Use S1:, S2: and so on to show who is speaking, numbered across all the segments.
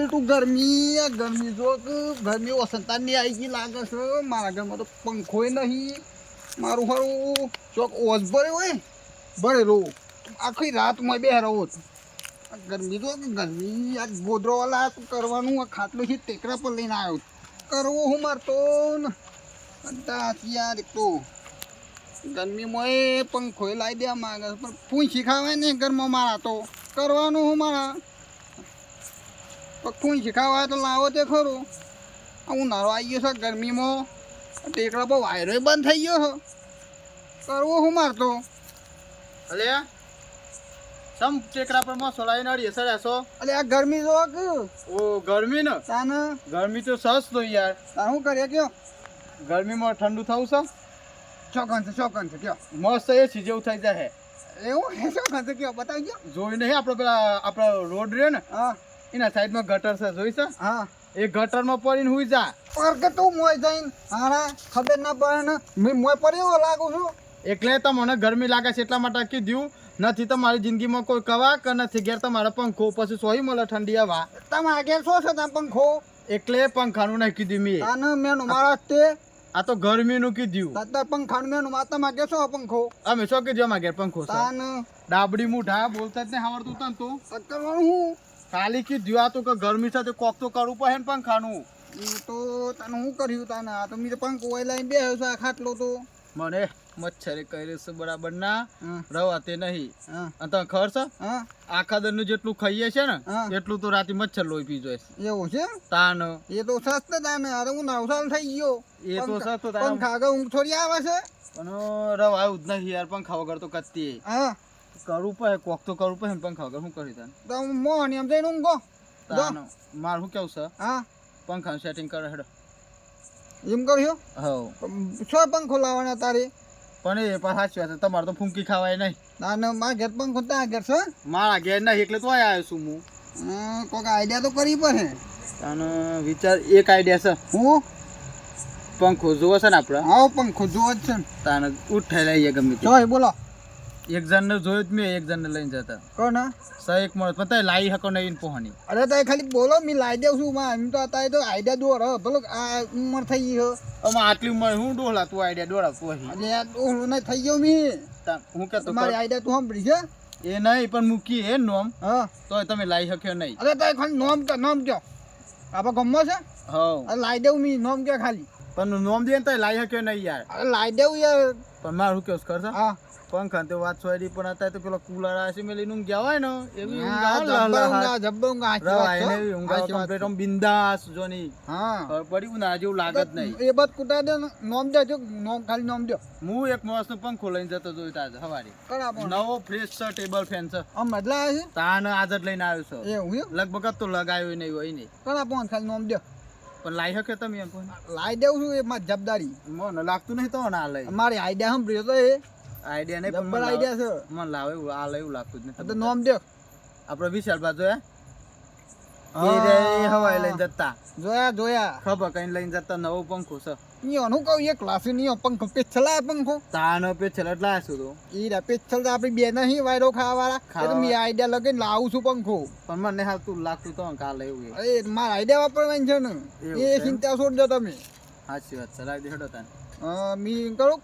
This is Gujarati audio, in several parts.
S1: બેટું ગરમી ગરમી જો કે ગરમી વસંતાની આવી ગઈ લાગે છે મારા ઘરમાં તો પંખોય નહીં મારું હારું ચોક ઓસ ભર્યો હોય ભરેલો આખી રાતમાં બે રહો ગરમી જો કે ગરમી આ ગોદરોવાલા કરવાનું આ ખાટલો છે ટેકરા પર લઈને આવ્યો કરવો હું મારતો ને યાર એક તો ગરમીમાં એ પંખોય લાવી દે માગે પણ પૂંછી ખાવાય ને ઘરમાં મારા તો કરવાનું હું મારા પૂંછી ખાવાય તો લાવો તે ખરું ઉનાળો આવી ગયો છે ગરમીમાં ટેકરા પર વાયરો બંધ થઈ ગયો છે કરવો હું મારતો
S2: અલે સમ ટેકરા પર મસો લાઈને અડી સરાસો
S1: અલે આ ગરમી જો કે
S2: ઓ ગરમી ને
S1: તાને
S2: ગરમી તો સસ તો યાર
S1: તાર શું કરીએ કયો
S2: ગરમીમાં ઠંડુ થવું છે
S1: ચોકન છે કયો
S2: મસ્ત એ છે જેવું થઈ જાય
S1: એવું હે ચોકન છે કયો બતાવી ગયો
S2: જોઈ નહીં આપણે પેલા આપણા રોડ રે ને
S1: હા
S2: એના સાઈડમાં ગટર છે જોઈ છે
S1: હા
S2: એ ગટરમાં પડીને હુઈ જા
S1: પર કે તું મોય જઈને હારા ખબર ના પડે ને મેં મોય પડ્યો લાગુ છું
S2: એટલે તો મને ગરમી લાગે છે એટલા માટે કીધું નથી તો મારી જિંદગીમાં કોઈ કવા કે નથી ઘેર તમારે પંખો પછી સોઈ મળે ઠંડી હવા
S1: તમે આગળ શું છે તમે પંખો
S2: એટલે પંખાનું નહીં કીધું મેં
S1: તાને મેનું મારા તે
S2: આ તો ગરમીનું કીધું
S1: તાતા પંખાનું મેનું માતા માગે શું પંખો
S2: અમે શું કીધું અમારે ઘેર પંખો છે
S1: તાને
S2: ડાબડી મુઠા બોલતા જ નહીં આવડતું તને તું
S1: કરવાનું હું
S2: ખાલી કીધું આ તો કે ગરમી સાથે કોક તો કરવું પડે ને પંખાનું
S1: એ તો તને હું કર્યું તાને આ તો મેં પંખો વાય લઈને બેહ્યો છે આ ખાટલો તો
S2: મને મચ્છરે કર્યું છે બરાબર ના રવાતે નહીં
S1: હા
S2: અને તને ખબર છે
S1: હા
S2: આખા દરનું જેટલું ખાઈએ છે ને
S1: હા.
S2: એટલું તો રાતે મચ્છર લોહી પી જાય
S1: એવું છે
S2: તાન
S1: એ તો સસ્તા તાને અરે હું નવસાલ થઈ ગયો
S2: એ તો સસ્તો તાન
S1: પંખા આગળ ઊંઘ થોડી આવે છે
S2: પણ રવ આવ્યું જ નહીં યાર પંખા વગર તો કત્તી
S1: હા
S2: કરવું પડે કોક તો કરવું પડે ને પંખા વગર શું કરી તાન
S1: તો મોહન એમ જઈને ઊંઘો
S2: તાન માર શું કેવું છે
S1: હા
S2: પંખાનું સેટિંગ કરે હેડો
S1: એમ કર્યો
S2: હવ
S1: છો પંખો લાવવાના તારે
S2: પણ એ પણ સાચી વાત છે તમારે તો ફૂંકી ખાવાય નહીં
S1: તાને મારા ઘેર પંખો ત્યાં ઘેર છે
S2: મારા ઘેર નહીં એટલે તો આવ્યો છું હું
S1: કોઈક આઈડિયા તો કરી પડે
S2: તાનો વિચાર એક આઈડિયા છે
S1: હું
S2: પંખો જોવો છે ને આપણે
S1: આવો પંખો જોવો જ છે ને
S2: તાને ઉઠાઈ લઈએ ગમે તે
S1: જોઈ બોલો
S2: એક જણને જોયું જ મેં એક જણને લઈને જતા
S1: કોણ
S2: એક મળે પતા લાવી શકો નહીં પહોંચી
S1: અરે તારે ખાલી બોલો મેં લાવી દઉં છું માં એમ તો અત્યારે તો આઈડિયા દોર ભલો આ ઉંમર થઈ ગઈ
S2: અમે આટલી ઉંમર હું ડોલા તું આઈડિયા દોડાવતું અહીં
S1: એટલે યાર ઓલું નહીં થઈ ગયો મેં
S2: હું કહેતો
S1: મારી આઈડિયા તું સાંભળી છે
S2: એ નહીં પણ મૂકી એ નોમ
S1: હા
S2: તોય તમે લાવી શક્યો નહીં
S1: અરે તારે ખાલી નોમ કયો આપણા ગમમાં છે
S2: હવ
S1: અરે લાવી દઉં મેં નોમ કયો ખાલી
S2: પણ નોમ દે ને તો લાવી શક્યો નહીં યાર
S1: અરે લાવી દઉં યાર
S2: પણ મારું કેવું ખર્ચ
S1: હા
S2: પંખા તો વાત સોયડી પણ અત્યારે તો પેલો કુલર આવે મેં લઈને ઊંઘ ગયા હોય ને એવી બિંદાસ જોની પડી ના જેવું લાગત નહીં
S1: એ બધ કુટા દે નોમ દે જો નોમ ખાલી નોમ દો
S2: હું એક માણસ નો પંખો લઈને જતો જોઈ તાજ સવારે
S1: કરાપો
S2: નવો ફ્રેશ છે ટેબલ ફેન છે
S1: આમ બદલા આવે છે
S2: તાન આજ જ લઈને આવ્યો છો
S1: એવું
S2: લગભગ તો લગાવ્યો નહીં હોય નહીં
S1: કરાપો ખાલી નોમ દો
S2: પણ લાવી શકે તમે એમ પણ
S1: લાવી દઉં છું એ મારી જવાબદારી
S2: મને લાગતું નહીં તો ના લઈ
S1: મારી આઈડિયા સાંભળ્યો તો એ
S2: આઈડિયા નહીં પણ
S1: બરાબર આઈડિયા છે
S2: મને લાવે એવું આ લાવું લાગતું જ
S1: તો
S2: નથી
S1: નોમ દો
S2: આપણે વિશાલ બાજુ હવાઈ લઈને જતા
S1: જોયા
S2: ખબર કઈ લઈને જતા નવો પંખો છે
S1: હું કહું એ ક્લાસ ની પંખો પેછલ આવે પંખો
S2: તાનો પેછલ એટલે આશું તો
S1: એ પેછલ તો આપડી બે નહીં વાયરો ખાવા વાળા મેં આઈડિયા લગીને લાવું છું પંખો
S2: પણ મને હાલ તું લાગતું તો કાલે એવું
S1: અરે મારા આઈડિયા વાપરવાની છે ને એ ચિંતા છોડજો તમે
S2: સાચી વાત છે લાવી હેડો તાન
S1: મેં કરું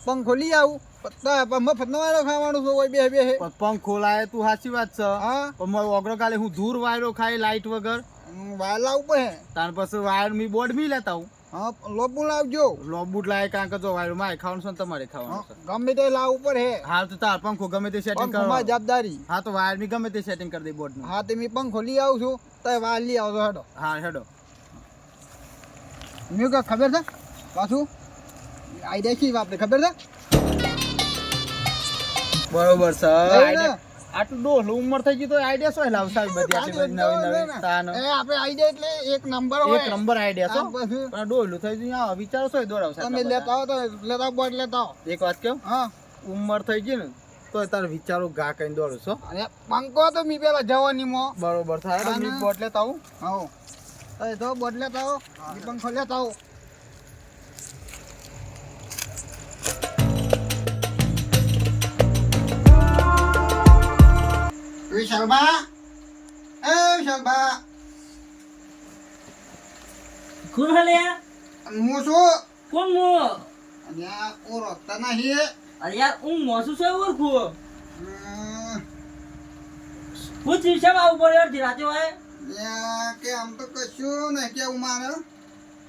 S1: પંખો લઈ આવું મફત નો વાયરો ખાવાનું છે હોય બે
S2: પણ પંખો લાવે તું સાચી વાત છે
S1: હા
S2: પણ મારો ઓગળો કાલે હું દૂર વાયરો ખાઈ લાઈટ વગર
S1: વાયર લાવવું પડે
S2: તાર પછી વાયર મી બોર્ડ મી લેતા હું
S1: હા લોબુ લાવજો
S2: લોબુટ લાવે કારણ કે જો વાયર મારે ખાવાનું છે ને તમારે ખાવાનું છે
S1: ગમે તે લાવવું પડે
S2: હાલ તો તાર પંખો ગમે તે સેટિંગ કરો
S1: મારી જવાબદારી
S2: હા તો વાયર મી ગમે તે સેટિંગ કરી દે બોર્ડ નું
S1: હા તે મેં પંખો લઈ આવું છું તો વાયર લઈ આવજો હેડો
S2: હા હેડો
S1: મેં કા ખબર છે પાછું આઈડિયા શી વાપરે ખબર છે
S2: બરોબર છે આટલું ડોલ ઉંમર થઈ ગઈ તો આઈડિયા શું લાવશે બધી આટલી બધી નવી નવી તાનો
S1: એ આપણે આઈડિયા એટલે એક નંબર હોય
S2: એક નંબર આઈડિયા છો
S1: પછી
S2: પણ ડોલું થઈ ગયું આ વિચારો છો દોરાવશે
S1: તમે લેતા આવો તો લેતા બોર્ડ લેતા આવો
S2: એક વાત કેવું
S1: હા
S2: ઉંમર થઈ ગઈ ને તો તાર વિચારો ઘા કઈ દોડું છો
S1: અને પંખો તો મી પેલા જવાની મો
S2: બરોબર થાય તો મી બોટ લેતા આવું
S1: હા તો બોર્ડ લેતા આવો મી પંખો લેતા આવો વિશાલબા એ વિશાલબા
S3: કોણ હલે
S1: અને હું છું
S3: કોણ મો
S1: અને આ ઓળખતા નહીં
S3: અરે યાર હું મોસું છે ઓળખું
S1: હમ,
S3: હું શેમ આવું પડે અડધી રાતે હોય
S1: યા કે આમ તો કશું નહીં કેવું મારે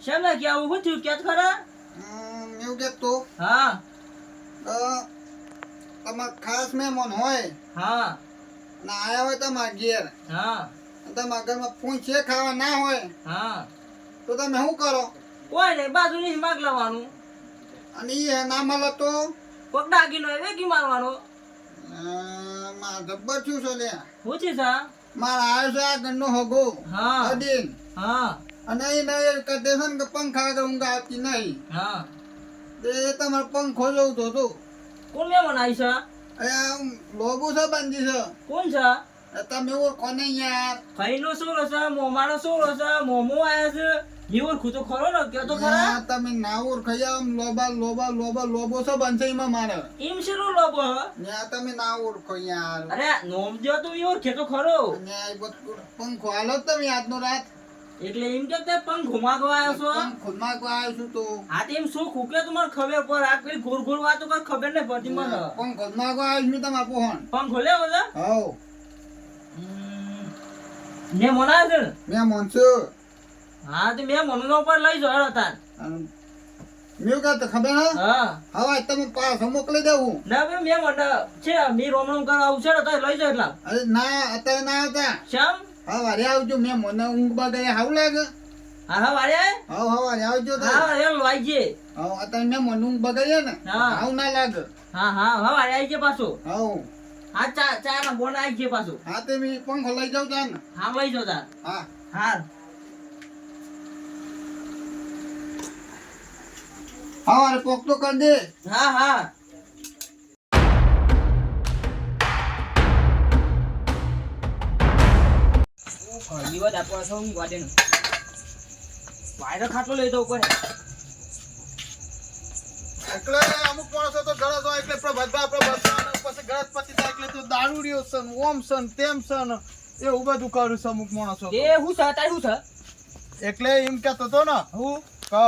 S3: શેમ ને કે આવું શું થયું ક્યાં ખરા
S1: એવું કહેતો
S3: હા
S1: તમારે ખાસ મહેમાન હોય
S3: હા
S1: અને આયા હોય તમારા ઘેર
S3: હા
S1: અને તમારા ઘરમાં પૂંછે ખાવા ના હોય
S3: હા
S1: તો તમે શું કરો
S3: કોઈ નહીં બાજુ નહીં માગ લાવવાનું
S1: અને એ ના મળે તો
S3: કોક ડાગીનો હોય વેગી મારવાનો
S1: મારા જબ્બર છું છે લે
S3: હું છે સા
S1: મારા આવ્યો છે આ ઘરનો હોગો
S3: હા
S1: અડીન
S3: હા
S1: અને એ નહીં કહે છે ને કે પંખા વગર ઊંઘ આવતી નહીં
S3: હા
S1: તે તમારે પંખો જોઉં તો હતો
S3: કોણ મહેમાન આવી છે
S1: અહીંયા લોબુ છે બાંધી છે
S3: કોણ છે
S1: તમે ઓળખો નહીં યાર
S3: ભાઈનો સોરો છે મોમાનો સોરો છે મોમો આયા છે એ ઓળખું તો ખરો ને કયો તો ખરા
S1: ના, તમે ના ઓળખાઈ આમ લોબો છે બનશે એમાં મારે
S3: એમ છે નો લોબો
S1: ત્યાં તમે ના ઓળખો યાર
S3: અરે નોમ જો તો એ ઓળખે તો ખરો
S1: અને આ બધું પંખો હાલો જ તમે આજનો રાત
S3: એટલે એમ કે તે પણ ઘુમાગવા આવ્યો છો
S1: ખુદમાં આવ્યો છું તો
S3: હા તે એમ શું ખૂકે તો મને ખબર પર આ પેલી ઘોર ઘોર વાતો કઈ ખબર નહીં પડતી મને
S1: ખુદમાં આવ્યો છું તમારા પોહણ
S3: પણ ખોલે બધા
S1: હવ
S3: મેં મનાય છે ને
S1: મેં મોનશું
S3: હા તે મેં મનનો પર લઈ જાવ હતા
S1: મેં કહે ખબર હે
S3: હા
S1: હવે તમે પાછો મોકલી દેવું
S3: ના બે મેં મને છે મી રોમણું કરવા આવું છે તો લઈ જાવ એટલા
S1: અરે ના અત્યારે ના આવતા
S3: શ્યામ
S1: હવારે આવજો મેં મને ઊંઘ બગાડે હાવ લાગે
S3: હા હા વારે
S1: હવારે આવજો તો
S3: હા એ લઈ જે
S1: હવે અત્યારે મેં મને ઊંઘ બગાડીએ ને
S3: હા.
S1: હાવ ના લાગે
S3: હા હા હા વારે આવી જે પાછો
S1: હવ
S3: હા ચા ના બોન આવી જે પાછો
S1: હા તે મેં પંખો લઈ જાઉં તા ને
S3: હા લઈ જાવ તાર
S1: હા
S3: હા
S1: હવારે પોક તો કરી દે
S3: હા હા ઘરની વાત આપવા છો હું વાડે નું વાયરો ખાટલો લઈ દઉં ઉપર
S2: એટલે અમુક માણસો તો ગરજ હોય એટલે પ્રભાતભાઈ પછી ગરજ પતી જાય એટલે તો દારૂડિયો છે ને ઓમ છે ને તેમ છે ને એવું બધું કર્યું છે અમુક માણસો તો.
S3: એ હું છે તાર હું છે
S2: એટલે એમ કહેતો હતો ને
S3: હું
S2: કે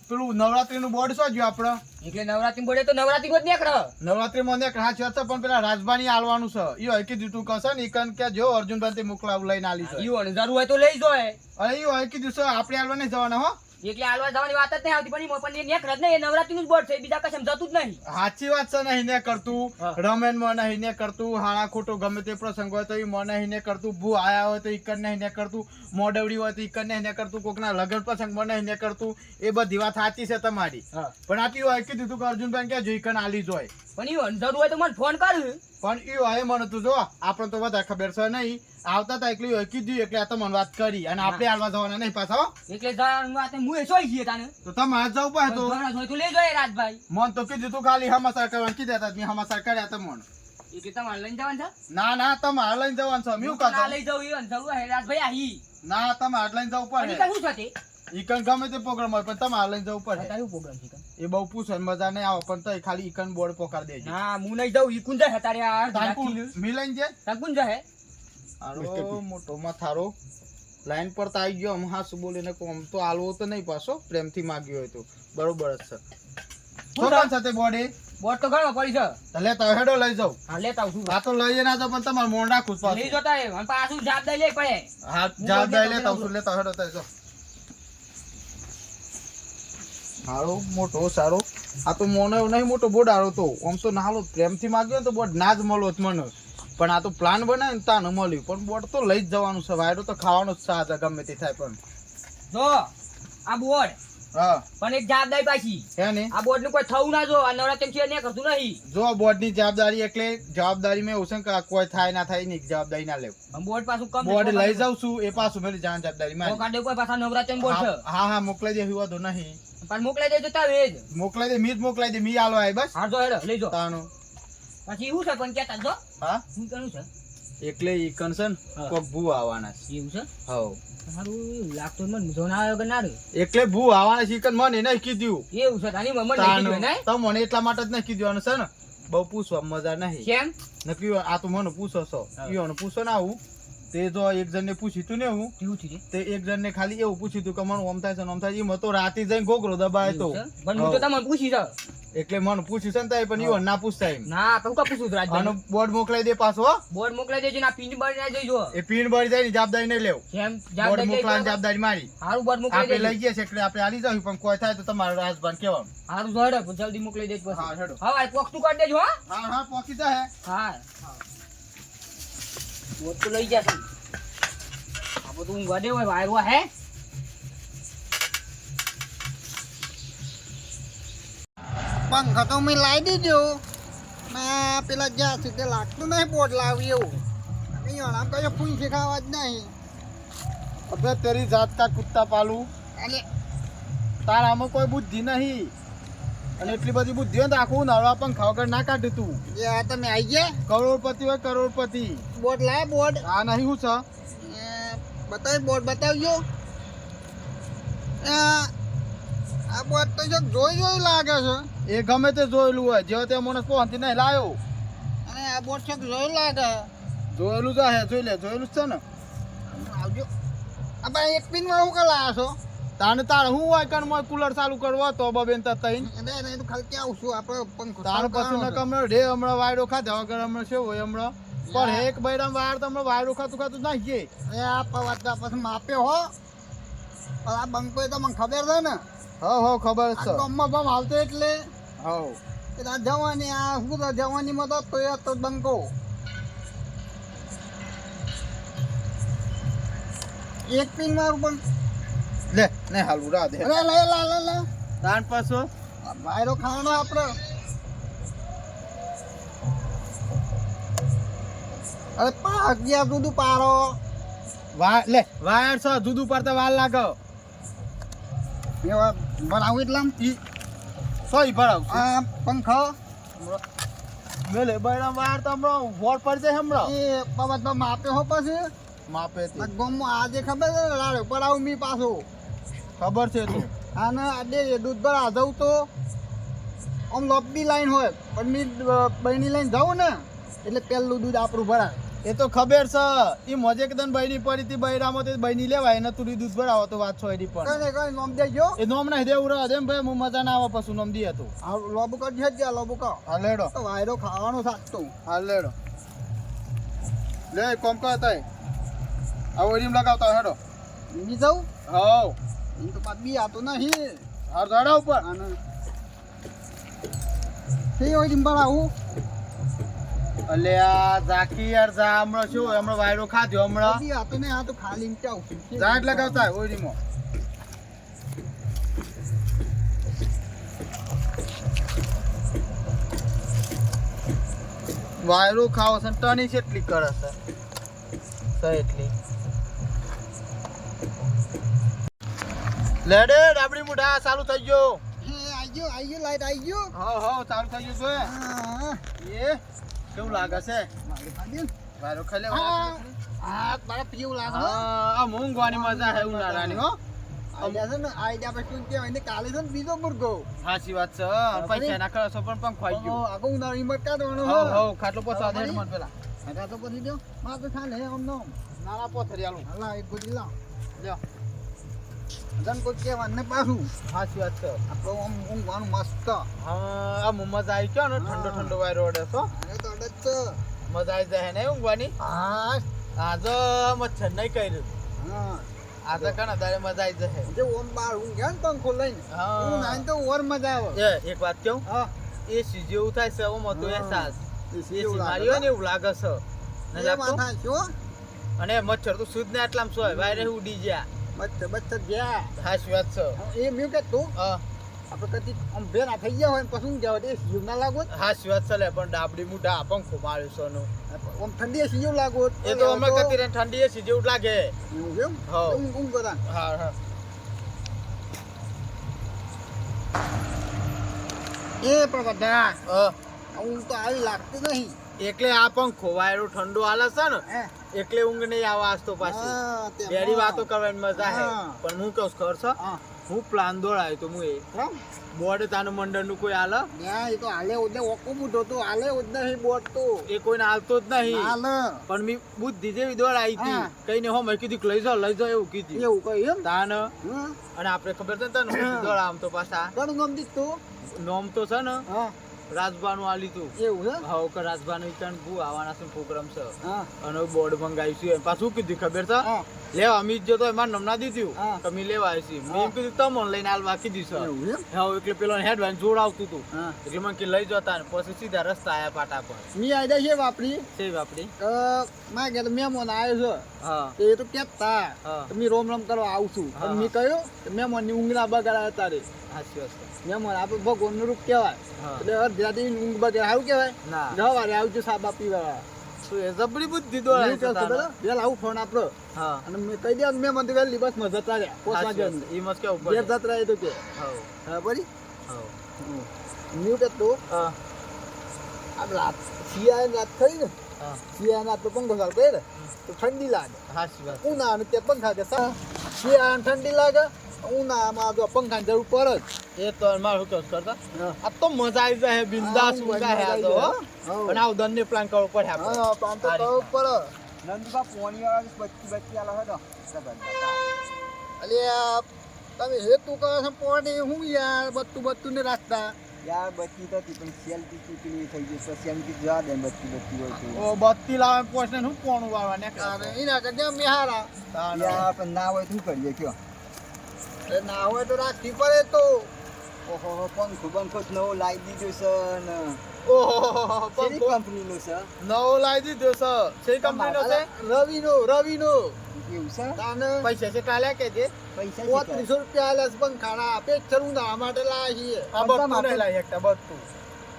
S2: પેલું નવરાત્રીનું બોર્ડ શું ગયું આપણે
S3: એટલે નવરાત્રી બોલે તો નવરાત્રી માં જ નીકળો
S2: નવરાત્રીમાં ને હાથ છે પણ પેલા રાજભાની આલવાનું છે એ હોય કીધું તું કશે ને ઈકન કે જો અર્જુનભાઈ તે મોકલાવ લઈને આલી છે
S3: ઈવન જરૂર હોય તો લઈ જોય
S2: અને એ હોય કીધું છે આપણે આલવા નહીં જવાના હો
S3: એટલે હાલવા જવાની વાત જ નહીં આવતી પણ એ નીકળ જ નહીં એ નવરાત્રી નું જ બોર્ડ છે બીજા કશું જતું જ નહીં
S2: સાચી વાત છે નહીં ને કરતું
S3: હા.
S2: રમેન માં નહીં ને કરતું હાણા ખોટું ગમે તે પ્રસંગ હોય તો એ માં નહીં ને કરતું ભૂ આયા હોય તો ઈકન નહીં ને કરતું મોડવડી હોય તો ઈકન નહીં ને કરતું કોકના લગ્ન પ્રસંગ માં નહીં ને કરતું એ બધી વાત સાચી છે તમારી પણ આટલી હોય કીધું તું કે અર્જુનભાઈ કે જો ઈકન આલી જોય
S3: પણ ઈવન જરૂર હોય તો મને ફોન કર
S2: પણ એ હોય મને તું જો આપણે તો વધારે ખબર છે નહીં આવતા તા એકલી હોય કીધું એટલે આ તો મને વાત કરી અને આપણે હાલવા જવાના નહીં પાછા હો.
S3: એટલે જવાનું વાત હું એ સોઈ જઈએ તાને
S2: તો તમારે જવું પડે તો
S3: ગરજ હોય તો લઈ જાય રાજભાઈ
S2: મન તો કીધું તું ખાલી હમાસર કરવાનું કીધા હતા મેં હમાસર કર્યા હતા મન
S3: એટલે તમારે લઈને જવાનું છે
S2: ના ના તમારે લઈને જવાનું છે મેં
S3: હું
S2: કાં
S3: ના લઈ જાઉં ઈવન જરૂર હે રાજભાઈ આહી
S2: ના તમારે લઈને જવું
S3: પણ
S2: પડે
S3: ઈ શું છે તે
S2: ઈકન ગમે તે પ્રોગ્રામ હોય પણ તમારે લઈને જવું પડે
S3: તારું પ્રોગ્રામ છે
S2: એ બહુ પૂછે ને મજા નહીં આવે પણ તોય ખાલી ઈકન બોર્ડ પોકાર દેજે
S3: ના હું નહીં જાઉં ઈ કુંજ હે તારે આ
S2: તારકું મી લઈને જે
S3: તાર કુંજ હે
S2: આરો મોટો માથારો લાઈન પર તો આવી ગયો આમ હાસ બોલીને કોમ તો આલવો તો નહીં પાછો પ્રેમથી માગ્યો હોય તો બરોબર જ છે છોકરા સાથે બોડી
S3: બોટ તો ઘણો પડી છે
S2: લેતા હેડો લઈ જાઉં
S3: હા લેતા આવું છું
S2: આ તો લઈએ ના તો પણ તમારે મોણ રાખું જ
S3: લઈ
S2: પાછું
S3: જતા હે અને પાછું જવાબદારી લઈ પડે
S2: હા જવાબદારી લેતા આવું છું લેતા હેડો તો જો હારો મોટો સારો આ તો મોનો નહીં મોટો બોર્ડ આરો તો આમ તો નાલો પ્રેમથી માગ્યો ને તો બોર્ડ ના જ મળો જ મને પણ આ તો પ્લાન બનાવે ને તાને મળ્યું પણ બોર્ડ તો લઈ જ જવાનું છે વાયરો તો ખાવાનો જ છે ગમે તે થાય પણ
S3: જો આ બોર્ડ
S2: હા
S3: પણ એક જવાબદારી પાછી
S2: હે ને
S3: આ બોર્ડ નું કોઈ થવું ના જો આ નવરાત્રી છે ને કરતું નહીં
S2: જો બોર્ડની જવાબદારી એટલે જવાબદારી મેં એવું છે કે કોઈ થાય ના થાય ની જવાબદારી ના લેવું
S3: બોર્ડ પાછું કમ
S2: બોર્ડ લઈ જાઉં છું એ પાછું મેરી જાણ જવાબદારી મારી
S3: કાઢે કોઈ પાછા નવરાત્રી બોર્ડ છે
S2: હા હા મોકલાઈ દે વિવાદો નહીં
S3: પણ મોકલાઈ દેજો તારે જ
S2: મોકલાઈ દે મી જ મોકલાઈ દે મી આલો આય બસ
S3: હા જો હેડો લઈ જો
S2: તાનું
S3: પછી એવું છે પણ કેતા જો
S2: હા
S3: શું કરું છે
S2: એટલે ઈ કન્સર્ન
S3: હા.
S2: કોક ભૂ આવવાના છે
S3: એવું છે
S2: હવ
S3: સારું એવું લાગતું મને જોના આવ્યો કે ના રે
S2: એટલે ભૂ આવવાના છે કન મને નહીં કીધું
S3: એવું છે તાની મમ્મી લઈ
S2: તાનું
S3: ગયો ને
S2: તો મને એટલા માટે જ નહીં કીધું છે ને બહુ પૂછવા મજા નહીં
S3: કેમ
S2: નક્કી આ તો મને પૂછો છો
S3: હા.
S2: ઈઓને પૂછો ને આવું તે જો એક જણને પૂછ્યું તું ને હું
S3: કેવું થયું
S2: તે એક જણને ખાલી એવું પૂછ્યું તું કે મને ઓમ થાય છે ને ઓમ થાય છે. એમાં તો રાતે જઈને ગોગરો દબાય તો
S3: પણ હું તો તમને પૂછી છે
S2: એટલે મને પૂછ્યું છે ને તાય પણ ઈવન ના પૂછતા એમ.
S3: ના તો હું કા પૂછું છું
S2: આનો
S3: રાજભાઈ
S2: બોર્ડ મોકલાઈ દે પાછો હો.
S3: બોર્ડ મોકલાઈ દેજો ને આ પિન બાર ના જઈજો
S2: એ પીણ બળી જાય ને જવાબદારી નહીં લેવું.
S3: જેમ
S2: બોર્ડ મોકલાવાની જવાબદારી મારી.
S3: હારું બોર્ડ મોકલાઈ
S2: આપણે
S3: દેજો
S2: લઈ ગયા છે એટલે આપણે આલી જાવ પણ કોઈ થાય તો તમારે રાજભાન કહેવાનું.
S3: હારું જોડે જલ્દી મોકલાઈ દેજો
S2: હા,
S3: પછી
S2: હેડો.
S3: હા આ પોખતું કાઢી દેજો હા
S2: હા હા પહોંચી જાય.
S3: હા બોર્ડ તો લઈ જશે આ બધું ઊંઘવા દે હોય વાયરવા હે
S1: પંખા તો મેં લાવી દીધો ના પેલા જ્યાં સુધી લાગતું નહીં બોર્ડ લાવી એવું અહીંયા આમ કયો ફૂલ શીખાવા જ નહીં
S2: અબે તેરી જાત કા કુત્તા પાલું.
S1: એટલે
S2: તારામાં કોઈ બુદ્ધિ નહીં અને એટલી બધી બુદ્ધિ હોય ને તો આખું નળવા પંખા વગર ના કાઢ તું.
S1: જે આ તમે આવી ગયા
S2: કરોડપતિ હોય કરોડપતિ.
S1: બોર્ડ લાવે બોર્ડ
S2: આ નહીં હું છે
S1: બતાવી બોર્ડ બતાવજો આ બોર્ડ તો જો જોયું લાગે છે
S2: એ ગમે તે જોયેલું હોય જેવો તે માણસ પહોંચી નહીં લાયો.
S1: અને આ બોર્ડ છે જોયું લાગે
S2: જોયેલું જ હે જોઈ લે જોયેલું જ છે ને.
S1: આવજો આ ભાઈ એક પિન વાળું કે લાયા છો
S2: તાને તાર હું હોય કણ મોય કુલર ચાલુ કરવો તો બબેન તઈન
S1: એટલે નહીં તો ખાલી ક્યાં આવશું આપણે પંખો
S2: તાર પછી ન કમર રે હમણાં વાયડો ખાધા વગર હમણાં શું હોય હમણાં પણ એક બૈરામ વાયર તો હમણાં વાયડો ખાતું ખાતું નાખી ગઈ.
S1: એ આ પવાતા પછી માપ્યો હો પણ આ બંકો તો મને ખબર છે ને
S2: હો ખબર
S1: આ
S2: છે.
S1: ગામમાં બમ આવતો એટલે
S2: હો
S1: આ જવાની આ શું તો જવાનીમાં તો બંકો એક પિન મારું પણ
S2: લે ને હાલું રા દે
S1: અરે લે
S2: તાન પાછો
S1: વાયરો ખાવાનો આપણે અરે પાક ગયા દૂધ પારો
S2: લે વાયર છે દૂધ પડતા વાર લાગે.
S1: એવા બનાવું એટલા
S2: ઈ સોઈ ભરાવ
S1: આ પંખો
S2: મેલે બૈરામ વાયર તો હમણાં વોટ પડી જાય હમણાં
S1: એ પવનમાં માપ્યો હો પછી
S2: માપે તે
S1: ગામમાં આજે ખબર છે ને રાડે પડાવું મી પાછો
S2: ખબર છે તું
S1: આને આડે દૂધ ભરા જવું તો આમ લોબી લાઈન હોય પણ મી બહેની લાઈન જાઉં ને એટલે પેલું દૂધ આપણું ભરાય
S2: એ તો ખબર છે ઈ મોજે કદન બૈરી પડી તી બૈરામાં તે બૈની લેવાય ને તું દૂધ ભરાવો તો વાત છો એની પણ
S1: કઈ નોમ દેજો
S2: એ નોમ નહીં દેવું રહે એમ ભાઈ હું મજા ના આવે પછી નોમ દી હતું.
S1: આ લોબુ કર છે જ્યાં લોબુ કો
S2: હા લેડો
S1: તો વાયરો ખાવાનો સાચતો
S2: હા લેડો લે કોમ કા તાય આ ઓરીમ લગાવતા હેડો
S1: મી જાઉં
S2: હાઉ
S1: એ તો પાછ બી આતો નહીં
S2: હાર દાડા ઉપર
S1: આને તે હોય ડીમ ભરાવું
S2: અલે આ ઝાકી યાર જા હમણાં શું હમણાં વાયરો ખાધ્યો હમણાં
S1: બી આતો નહીં આ તો ખાલી ઈમ ચાવ
S2: ઝાડ લગાવતા ઓરીમો વાયરો ખાવો છે ટની કેટલી કરે છે એટલી લેડે ડાબડી મુઢા ચાલુ થઈ ગયો.
S1: હે આઈ ગયો લાઈટ આઈ ગયો
S2: હા ચાલુ થઈ ગયું છે.
S1: હા
S2: એ કેવું લાગે છે
S1: મારે ખાલી
S2: વાયરો ખાઈ
S1: હા
S2: લેવા
S1: આ મારા પીવું લાગે હો.
S2: આ મૂંગવાની મજા હે ઉનાળાની હો.
S1: આઈડિયા છે ને આઈડિયા પછી શું કહેવાય ને કાલે છે ને બીજો મુર્ગો
S2: સાચી વાત છે પૈસા ના કરો છો પણ પંખવાઈ ગયું.
S1: આગો ઉનાળી મત કાઢવાનો
S2: હો
S1: હો
S2: હો ખાટલો પોસા દે મત પેલા
S1: આ તો પછી દો માં તો ખાલે હે આમ નો
S2: નાના પોથરી આલું
S1: હલા એક ગોદી લાવ
S2: લ્યો
S1: જન કોઈ કહેવાનું ને પાછું
S2: સાચી વાત છે.
S1: આપણો આમ ઊંઘવાનું મસ્ત
S2: હા આ મજા આવી ગયો ને ઠંડો ઠંડો વાયરો ઓડે છો
S1: એ તો અડદ છે
S2: મજા આવી જાય ને ઊંઘવાની.
S1: હા
S2: આજે મચ્છર નહીં કર્યું
S1: હા
S2: આજે ઘણા દાડે મજા આવી જાય.
S1: જે ઓમ બાર ઊંઘ્યા ને પંખો લઈને
S2: હા.
S1: હું નાઈ તો ઓર મજા આવે
S2: એક વાત કહું
S1: હા
S2: એસી જેવું થાય છે ઓમ હતો
S1: હા.
S2: અહેસાસ
S1: એસી
S2: એસી
S1: જેવું લાગે,
S2: મારી હોય ને એવું લાગે છે
S1: એ
S2: નહીં લાગતું?
S1: માથા છો
S2: અને મચ્છર તો શુદ્ધ ને આટલામાં સોય વાયરે ઉડી ગયા.
S1: બચ્ચા ગયા
S2: હાચી વાત છે.
S1: એ મ્યુ કે તું
S2: હા
S1: આપણે કદી આમ ભેરા થઈ ગયા હોય ને પછી ઊંઘ્યા હોય તો એ જીવ ના લાગો
S2: હાચી વાત છે લે પણ ડાબડી મુઢા પંખો માર્યો છે એનો.
S1: આમ ઠંડી એસી જેવું લાગો
S2: એ તો અમે કતી રે ઠંડી એસી જેવું લાગે.
S1: એવું
S2: હા.
S1: ઊંઘ બધા
S2: હા હા
S1: એ પણ બધા
S2: હા.
S1: ઊંઘ તો આવી લાગતી નહીં
S2: એટલે આ પંખો વાયરો ઠંડો હાલે છે ને
S1: હે
S2: એટલે ઊંઘ નહીં આવે આજ તો પાછી
S1: હા, તે
S2: બેરી
S1: હા.
S2: વાતો કરવાની મજા હે
S1: હા.
S2: પણ હું કહું ખબર છે
S1: હા
S2: હું પ્લાન દોડાયો તો હું એ
S1: હા
S2: બોર્ડ તાનું મંડળનું કોઈ હાલ
S1: ના એ તો હાલે ઉડે ઓકો મૂઠો તો હાલે ઉડે નહીં બોટ તો
S2: એ કોઈને હાલતો જ નહીં
S1: હાલ
S2: પણ મી બુદ્ધિ જેવી દોડાઈ હતી
S1: હા.
S2: કઈને હો મેં કીધું કે લઈ જાઓ એવું કીધું
S1: એવું કઈ એમ
S2: તાન
S1: હા
S2: અને આપણે ખબર છે તને દોડા આમ તો પાછા
S1: ઘણું ગમતી તું
S2: નોમ તો છે ને
S1: હા
S2: રાજભાનું આલી તું
S1: એવું છે
S2: હા કે રાજભાનું ઈકણ ભૂ આવવાના છે પ્રોગ્રામ છે
S1: હા
S2: અને બોર્ડ મંગાવ્યું છે પાછું શું કીધું ખબર છે
S1: હા
S2: લેવા અમી જો તો એમાં નમના દીધું
S1: હા.
S2: કે મી લેવા આવી મેં એમ કીધું તમને લઈને હાલવા કીધું છે
S1: એવું એમ
S2: હા એટલે પેલો હેડ વાઈન જોડ આવતું હતું
S1: હા
S2: એટલે મને કે લઈ જતા ને પછી સીધા રસ્તા આયા પાટા પર
S1: મી આઈડા છે વાપરી
S2: છે આપડી
S1: માં કે મહેમાન આવ્યો
S2: હા
S1: છે એ તો કેતા
S2: હા
S1: મી રોમ રોમ કરવા આવું છું
S2: હા,
S1: પણ મી કહ્યું કે મહેમાન ની ઊંઘ ના બગાડ્યા તારે
S2: હાચી વાત છે.
S1: મહેમાન આપણે ભગવાન નું રૂપ કહેવાય
S2: હા
S1: એટલે અડધી ઊંઘ બગાડ સારું કહેવાય
S2: ના
S1: જવારે આવજો સાબા પીવા
S2: તું એ જબરી બુદ્ધિ દોડાય છે તારે.
S1: વેલ આવું ફોન આપડો
S2: હા
S1: અને મેં કહી દે મેં મને વેલી બસ માં જતા રહ્યા પોસવા
S2: હાચી વાત
S1: ગયા
S2: છે. ઈ મસ્ત કેવું
S1: ઘેર
S2: પડે
S1: જતા રહ્યા તો કે
S2: હા
S1: હા બરી
S2: હા
S1: ન્યુ કે તો
S2: હા
S1: આ રાત શિયાળાની રાત ખરી ને
S2: હા
S1: શિયાળાની રાત તો પંખો ચાલુ કરે તો ઠંડી લાગે
S2: હાચી વાત
S1: ઉનાળાનું તે પંખા કે શિયાળામાં ઠંડી લાગે ઉનાળામાં જો પંખાની જરૂર પડે
S2: એ તો મારું કેવું કરતા
S1: જ
S2: આ તો મજા આવી જાય બિંદાસ
S1: હા,
S2: ઊંઘા હે આ તો
S1: મજા
S2: હો.
S1: આવી જાય.
S2: પણ આવું દંડને પ્લાન કરવો પડે આપણે
S1: હા પામ તો કરવું પડે
S4: નંદુબા પોણી વાળા બચ્ચી બચ્ચી આલો હતો
S1: અલ્યા તમે હેતુ કરો છો પોણી હું યાર બત્તું ને રાખતા
S4: યાર બચ્ચી તો હતી પણ સેલ્ફી ચૂકલી થઈ ગઈ તો સેલ્ફી જવા દે બચ્ચી બચ્ચી હોય તો
S2: ઓ બત્તી લાવે પોસને હું કોણ વાળવા ને
S1: અરે એના કરતા મેં હારા
S4: યાર પણ ના હોય તો શું કરીએ કયો
S1: એ ના હોય તો રાખવી પડે તો
S4: ઓહો પંખો બંખો જ નવો લાવી દીધો છે ને
S2: ઓહો
S4: કેવી કંપનીનું છે
S2: નવો લાવી દીધો છે છે કંપનીનો છે
S1: રવિનો
S4: એવું છે
S1: તાને
S2: પૈસા છે કાલ્યા કે જે
S4: પૈસા
S1: 3500 રૂપિયા આલે છે પંખાના આપે ચરું ના માટે લાવી છીએ
S2: આ બધું નહીં લાવી શકતા બધું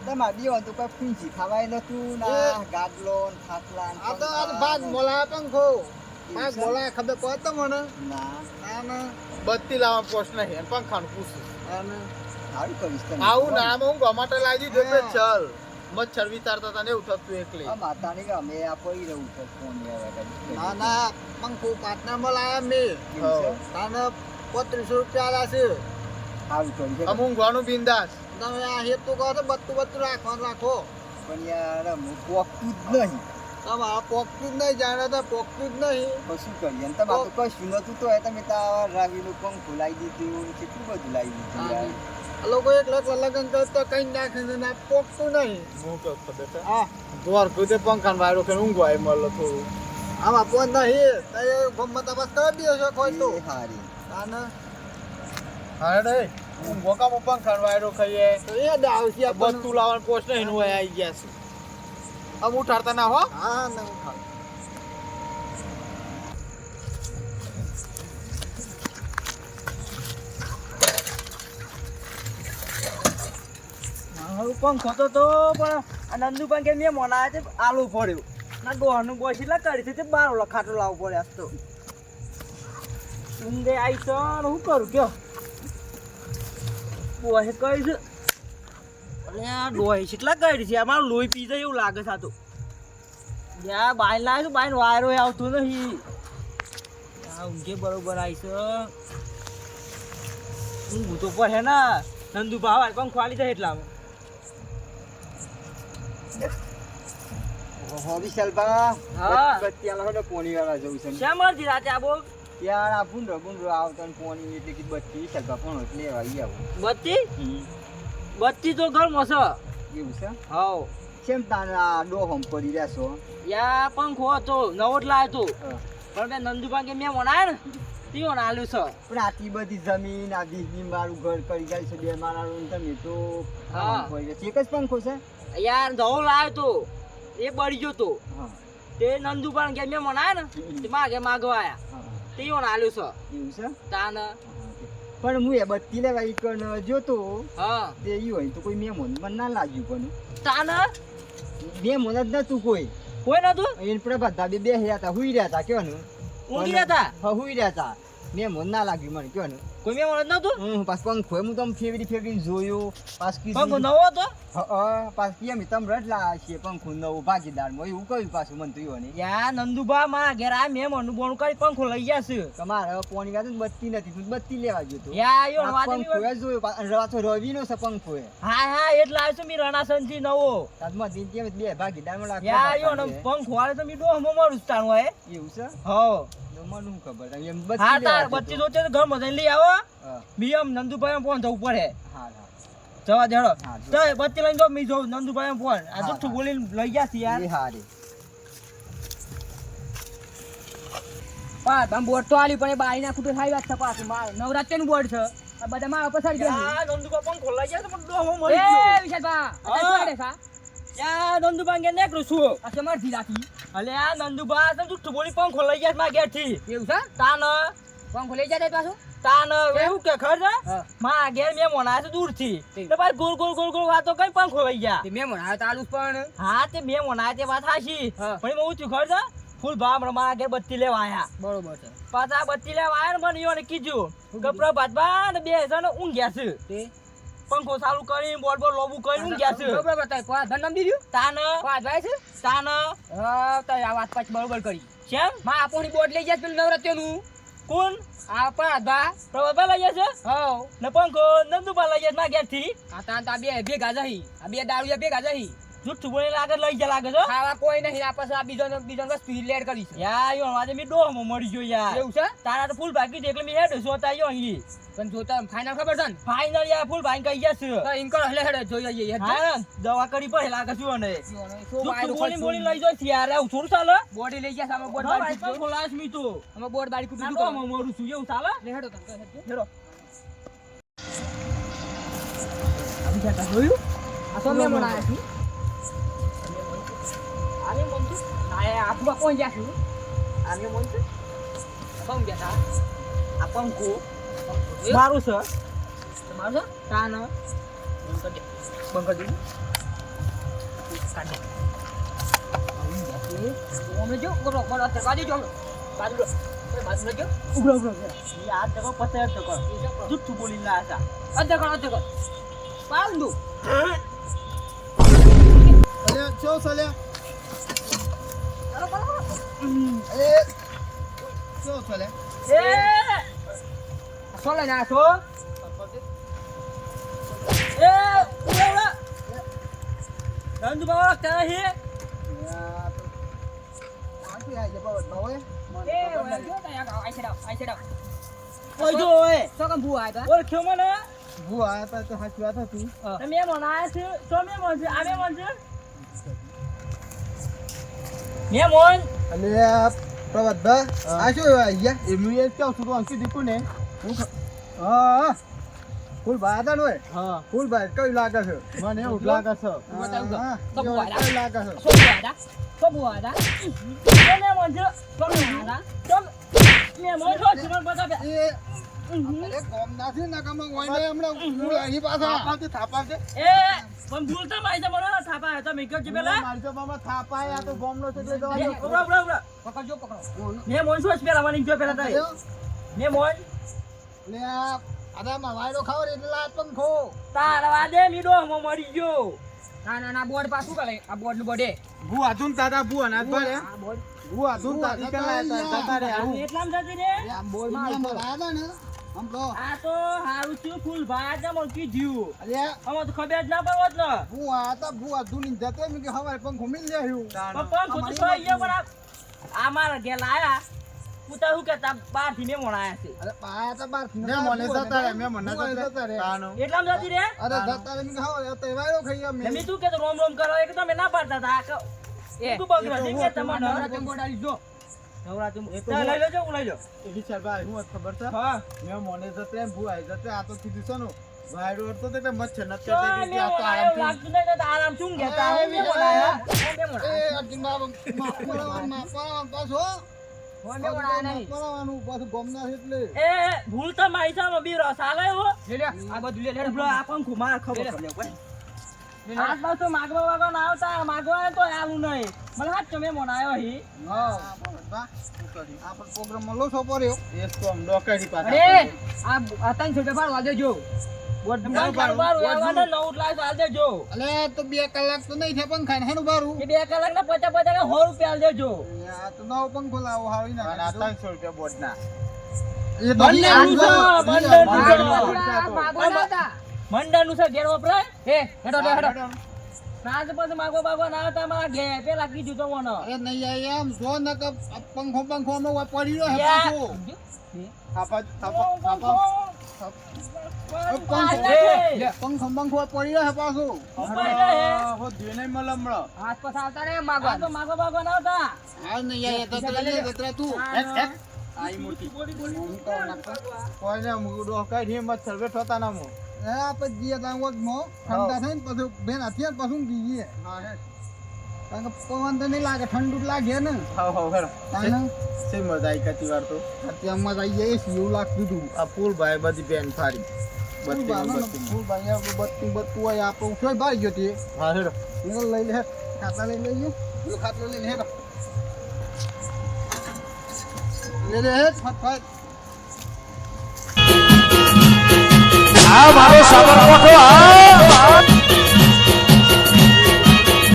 S4: તમારે દીવો તો કઈ ફીંચી ખવાય નતું ના ગાડલો ને ખાટલા ને
S1: આ તો આ
S4: પંખા
S1: ભાગ
S4: ને-
S1: મોલા પંખો ભાગ
S4: છે?
S1: મોલા ખબર પડે તો મને
S4: ના
S1: આને
S2: બત્તી લાવવા પોસ નહીં અને પંખાનું પૂછું
S1: આને
S4: સારું કરીશ તમે
S2: આવું નામ હું ગમાટે લાવી દીધું એટલે ચલ મચ્છર વિચારતા હતા ને એવું થતું એકલી
S4: આ માતાની કે અમે આ પડી રહું છે ફોન
S1: ના ના પંખો પાટનામાં લાયા મેં
S2: હા.
S1: તાને 3500 રૂપિયા આલ્યા છે
S4: સારું કરીશ
S2: આમ ઊંઘવાનું બિંદાસ
S1: તમે આ હેતુ કહો તો બત્તું રાખવાનું રાખો
S4: પણ યાર હું પોકતું જ નહીં
S1: તમે આ પોકતું જ નહીં જાણે તો પોકતું જ નહીં
S4: તો શું કરીએ અને તમારે તો કશું નતું તો તમે તો આ રાવીનું પંખો લાવી દીધું ને કેટલું બધું લાવી દીધું યાર
S1: આ લોકો એક લગન કરતો કઈ નાખે ના પોકતું નહીં
S2: હું તો ખબર છે
S1: હા
S2: દ્વાર કુદે પંખાનો વાયરો કે ઊંઘવા એ મળે થોડું
S1: આમાં પોન નહીં તય ગમત તપાસ કરી દો છો કોઈ તો
S4: એ હારી
S1: તાને
S2: હા રે ઊંઘવા કામ પંખાનો વાયરો ખાઈએ
S1: તો એ દાવસી આ બધું
S2: બત્તું લાવવાનું પોસ નહીં નું આવી ગયા છે આમ ઉઠાડતા ના હો
S1: હા નહીં ખાવ
S3: મારું પંખો તો પણ આ નંદુભાઈ કે મેં મોના છે આલુ પડ્યું ના ડોહનું બોસ એટલે કરી છે બાર ઓલા ખાટલો લાવવો પડે આજ તો ઊંઘે આવી તો હું કરું કયો બોહે કઈ છે અરે આ ડોહી કેટલા કરી છે અમારું લોહી પી જાય એવું લાગે છે આ તો જ્યાં બાઈન લાવે છે બાઈન વાયરો આવતો નહીં આ ઊંઘે બરોબર આવી છે ઊંઘું તો પડે ને નંદુભા પંખો આલી જાય એટલામાં
S4: ઓહો વિશાલભા
S3: હા.
S4: બત્તી આલો હતો પોણી વાળા જવું છે
S3: શા મરજી રાતે આબો
S4: યાર આ ભૂંડો આવતા ને પોણી એટલે કે બત્તી વિશાલભા પણ એટલે લેવા ઈ આવું
S3: બત્તી બત્તી તો ઘર મસ
S4: એવું છે
S3: હાવ
S4: કેમ તાને આ ડોહમ પડી રહેશો
S3: યા પંખો હતો નવો જ લાવ્યો તો
S4: હા.
S3: પણ કે નંદુભાઈ કે મેં મનાય ને તેઓ આલ્યું છે
S4: પણ આટલી બધી જમીન આ વીજળી મારું ઘર કરી જાય છે બે માળાનું તમે તો
S3: હા.
S4: પડી રહેશે. એક જ પંખો છે
S3: યાર નવો લાવ્યો તો એ બળી ગયો તો
S4: હા
S3: તે નંદુભાઈ કે મેં મનાય ને તે માગે માગવા આયા
S4: હા
S3: તેઓ આલ્યું છે
S4: એવું છે
S3: તાન
S4: પણ હું એ બત્તી લેવા ઈકણ જોતો
S3: હા
S4: તે ઈ હોય તો કોઈ મહેમાન મને ના લાગ્યું પણ
S3: તાન
S4: મહેમાન જ નતું કોઈ
S3: કોઈ નતું
S4: એને પ્રભાત ભાભી બેહ્યા હતા હુઈ રહ્યા હતા કેવાનું
S3: ઊંઘી રહ્યા હતા
S4: હા હુઈ રહ્યા હતા મેં મન ના લાગ્યું મને કયો ને
S3: કોઈ મેં મળે નતું
S4: પાછ પંખો હું તો ફેરવીને જોયો પાછ
S3: પંખો નવો હતો
S4: પાછ કેમ તમે રડ લાયા છીએ પંખો નવો ભાગીદારમાં એવું કહ્યું પાછું મને તો ને
S3: યા નંદુબા મારા ઘેર આ મેં મનું બોનું કરી પંખો લઈ ગયા છે
S4: તમારે પોણી ગાતું બત્તી નથી તું બત્તી લેવા ગયો તો
S3: યા યો
S4: આ પંખો જોયો પાછો રવિનો છે પંખો
S3: હા હા એટલે આવ્યો છું મી રણાસન થી નવો
S4: તાજમાં દિન કેમ બે ભાગીદારમાં લાગે
S3: યા યો ને પંખો વાળે તો મી ડોહ મરું તાણ હોય
S4: એવું છે
S3: હો
S4: મને શું ખબર એમ
S3: હા
S4: બત્તી
S3: તાર
S4: લેવા
S3: બત્તી જોતે તો ઘર માં લઈ આવો
S4: હા
S3: બીએમ નંદુભાઈ ફોન થવું પડે
S4: હા
S3: જવા દેડો
S4: હા, જો.
S3: તો બત્તી લઈને જો મી જો નંદુભાઈ ફોન આ
S4: હા,
S3: જુઠ્ઠું
S4: હા.
S3: બોલીને લઈ ગયા છે યાર
S4: એ હારે
S5: પાસ આમ બોર્ડ તો આલ્યું પણ એ બારી નાખું તો સારી વાત છે પાછું નવરાત્રિનું બોર્ડ છે આ બધા માં પસાર ગયા
S3: યા નંદુભાઈ પંખો લઈ ગયા તો પણ ડોહ મરી
S5: એ
S3: ગયો
S5: વિશાલભા
S3: હા.
S5: અત્યારે શું કરે
S3: યા નંદુભાઈ ઘેર નીકળું છું
S5: આ સમરથી રાખી
S3: અલે આ નંદુભાઈ તો જુઠ્ઠું બોલી પંખો લઈ ગયા છે મારા ઘેરથી
S5: એવું છે
S3: તાન
S5: પંખો લઈ જાય પાછું
S3: તાન એવું કે ખર છે
S5: હા.
S3: મારા ઘેર મેં મોના છે દૂરથી
S5: ઠીક.
S3: તો ભાઈ ગોળ ગોળ ગોળ ગોળ વાતો કઈ પંખો લઈ ગયા
S5: તે મેં મને તાલુસ પણ
S3: હા તે મેં મોના તે વાત હાશી
S5: હા.
S3: પણ એમાં ઊંચું ખર છે ફૂલ ભાવ મારા ઘેર બત્તી લેવા આયા
S5: બરોબર છે
S3: પાછા બત્તી લેવા આયા ને મને ઈયોને કીધું કે પ્રભાતભા ને બે જણ ઊંઘ્યા છે
S5: તે
S3: પંખો ચાલુ કરી બોલ બોલ લોબુ કરી ઊંઘ્યા છે
S5: બરોબર તાય પાસ ધન દીધું
S3: તાન
S5: પાસ ભાઈ છે
S3: તાન
S5: હા તાય આ વાત પાછી બરોબર કરી
S3: કેમ
S5: માં આપણી બોર્ડ લઈ જાય પેલું નવરાત્રિનું
S3: કોણ
S5: આ પાસ ભા
S3: પ્રભાતભા લઈ ગયા છે
S5: હો
S3: ને પંખો નંદુભા લઈ ગયા છે મારા ઘેરથી
S5: આ તાન તા બે ભેગા જહી આ બે દારૂયા ભેગા જહી
S3: જુઠ્ઠું બોલી લાગે લઈ ગયા લાગે છે
S5: ખાવા કોઈ નહીં આ પાછા આ બીજો વસ્તુ લેડ કરી છે
S3: યા યો આજે મી ડોહમાં મરી ગયો યાર
S5: એવું છે
S3: તારા તો ફૂલ ભાગી દે એટલે મી હેડ જોતા યો અહીં
S5: પણ જોતા ફાઇનલ ખબર છે ને
S3: ફાઇનલ યાર ફૂલ ભાઈ કહી ગયા છે
S5: તો ઇનકર હલે હેડે જોઈ આઈએ
S3: હા દવા કરી પડે લાગે શું અને જુઠ્ઠું બોલી બોલી લઈ
S5: બોડી
S3: જાય યાર આવું થોડું ચાલે
S5: લઈ ગયા સામે બોર્ડ
S3: હા,
S5: બારી
S3: ભાઈ, પંખો લાવ્યો છું મી તો
S5: અમે બોર્ડ બારી
S3: ના
S5: કુટું
S3: ડોહમાં મરું છું એવું ચાલે
S5: લે હેડો તને
S3: હેડો
S5: આવી જતા જોયું આ તો મેં બનાયા છે
S3: આને મન છું
S5: ના એ આખું કોણ ગયા છું
S3: આને મન છું
S5: કોણ ગયા તા
S3: આ પંખો
S5: જોયું?
S3: મારું છે
S5: તમારું છે
S3: તાન
S5: બંધ કરી દીધું અમે જો બોલો બોલો અત્યારે બાજુ જો બાજુ જો બાજુ જો ઉભરો ઉભરો
S3: યાર તકો પચાસ ટકો જુઠ્ઠું બોલી લાયા
S5: અધે કર પાલ દો
S2: અલ્યા ચો સલ્યા
S5: ચાલો ચાલો
S2: અલે ચો સલ્યા
S3: એ
S5: સોલે ના સો
S3: એ ઉડા નંદુભા ક્યાં હે
S2: આથી આઈ જબા ભાવે
S5: એ ઓય જો તા આઈ સેડ
S3: ઓય જો ઓય
S5: સો કમ બુ આયા
S3: ઓય ખ્યો મને
S2: ભૂ આયા તા તો સાચી વાત હતી
S3: તમે મનાયા છે તો મે મન છે આમે મન છે મે મન
S2: અને પ્રવતભા આ શું આઈ ગયા એમનું એ કેવું છું તો અંકિત દીકું ને હા ફૂલ ભાઈ હતા ને
S3: હા
S2: ફૂલ ભાઈ કઈ લાગે છે મને એવું જ લાગે છે
S5: બતાવું
S2: હા,
S5: તો
S2: એવું
S5: ભૂવા
S2: કઈ લાગે છે
S5: સો બુ આયા
S3: તમે મન છે તો મે આલા તો મે મન છો જીવન બતા
S2: એ અરે કોમ નાથી ના કામ ઓઈને હમણાં હું અહીં પાછા થાપાવજે
S3: એ પણ ભૂલતા માઈ તો મને થાપા હતા મે કયો પેલા
S2: મારજો મામા થાપાય આ તો ગોમનો છે એટલે જવા દો.
S3: ઉભરા ઉભરા ઉભરા
S5: પકડજો પકડો
S3: મે મન છો પેલા મને જો પેલા તારે મે મન
S2: લે આ આદામાં વાયરો ખાવ રે એટલે લાત પણ ખો
S3: તારા વાદે મીડો મરી ગયો
S5: ના બોર્ડ પાછું કરે આ બોર્ડ નું બોર્ડે
S2: ભૂ આધુન દાદા ભૂ અનાજ ભરે
S5: આ બોર્ડ
S2: ભૂ આધુન દાદી કલાય જતા રે આવું
S3: એટલામાં જતી રે
S2: આમ બોલ માં આયા ને આમ તો
S3: આ તો હારું છું ફૂલ ભાઈ જ મન કીધું
S2: અરે
S3: અમે તો ખબર જ ના પડવત ને
S2: ભૂ આ તા ભૂ આધુન જતે મે કે હવારે પણ ઘૂમી લેહ્યું
S3: પણ ખોટું તો અહીંયા પણ આ મારા ઘેર લાયા પુતા હું કેતા બાર થી મે મોણાયા છે
S2: અરે પાયા તા બાર મે મને જતા રે મે મને જતા રે તાનો
S3: એટલામાં જતી રે
S2: અરે જતા રે મે કે હવારે તો વાયરો ખાઈ અમે
S3: તમે તું કે તો રોમ રોમ કરો એક તો મે ના પાડતા હતા
S5: એ
S3: તું બગડો છે કે તમારે
S5: નવરાત્રી બોર્ડ આલી જો
S3: નવરાત્રી લઈ લેજો હું લઈ લો
S2: એ વિચાર ભાઈ હું ખબર છે
S3: હા
S2: મે મને જતે ભૂ આઈ જતે આ તો કીધું છે નો વાયરો હતો તો મચ્છર નતે
S3: તો મે મોણાયો લાગતું નહીં તો આરામ શું કહેતા હું મે મોણાયા
S5: મે મોડા
S2: એ અર્જુન બાબા માપવાનું પાછો
S5: મે મોડા નહીં
S2: માપવાનું પાછું ગોમના છે એટલે
S3: એ ભૂલ તો મારી સામે બી રસ આલે હો
S5: લે લે આ બધું લે લે
S3: ઉભરો આ પંખો માર ખબર પડે કોઈ
S5: લે
S3: આજમાં તો માગવા વાગવા ના આવતા માગવા તો આલું નહીં
S5: મને હાથ તમે મોનાયો હી
S1: હા બા શું કરી આપણે પ્રોગ્રામમાં લોસો પડ્યો
S2: એ તો આમ ડોકાઈ
S5: અરે
S2: પાછા
S5: આ 300 રૂપિયા ભાડું આલ દેજો
S3: તમારે કારોબાર વ્યવહારને 9 લાખ આલ દેજો
S1: અલે તો 2 કલાક તો નહીં છે પંખા ને હેનું બારું
S3: એ 2 કલાકના 50 100 રૂપિયા આલ દેજો
S1: આ તો નવો પંખો લાવો હાવી
S2: અને
S1: ના
S2: આ 300 રૂપિયા બોર્ડના
S1: એ
S3: બંનેનું છે, બંનેનું છે.
S5: માગો ના હતા
S3: મંડાનું છે ઘેર વપરાય
S5: એ હેડો હેડો
S3: સાંજ પછી માગો બાગો ના આવતા મારા ઘેર પેલા કીધું તો મને
S1: અરે નહીં આય એમ જો ન કે પંખો માં પડી રહ્યો હે
S3: યા.
S1: પાછો પંખો પડી રહ્યો હે પાછો
S2: હો દેને મલમળો
S5: હાથ પર આવતા રે માગો
S3: આ તો માગો બાગો ના આવતા
S1: આ નહીં આય તો લઈ તું
S2: આઈ મોટી કોઈને મુગડો કઈ હિંમત સર્વે થતા ના મો
S1: આ પછી તાંગોત મો ઠંડા થઈને પછી બેન હાથિયા પાછું ગીએ
S2: હા હે
S1: કારણ કે પવન તો નહીં લાગે ઠંડુ જ લાગે ને
S2: હા હેડો
S1: તાને
S2: સે મજા આવી કતી વાર તો
S1: અત્યારે મજા આવી જાય એવું લાગતું હતું
S2: આ પુલ ભાઈ બધી બેન ફારી
S1: બત્તી હોય આપણું શું ભાઈ ગયો તે
S2: હા હેડો
S1: લઈ લે ખાતા લઈ લેજો પેલું ખાતલો લઈને હેડો લે લે હેડ ફટ
S6: આ મારો સાબરકોઠો આ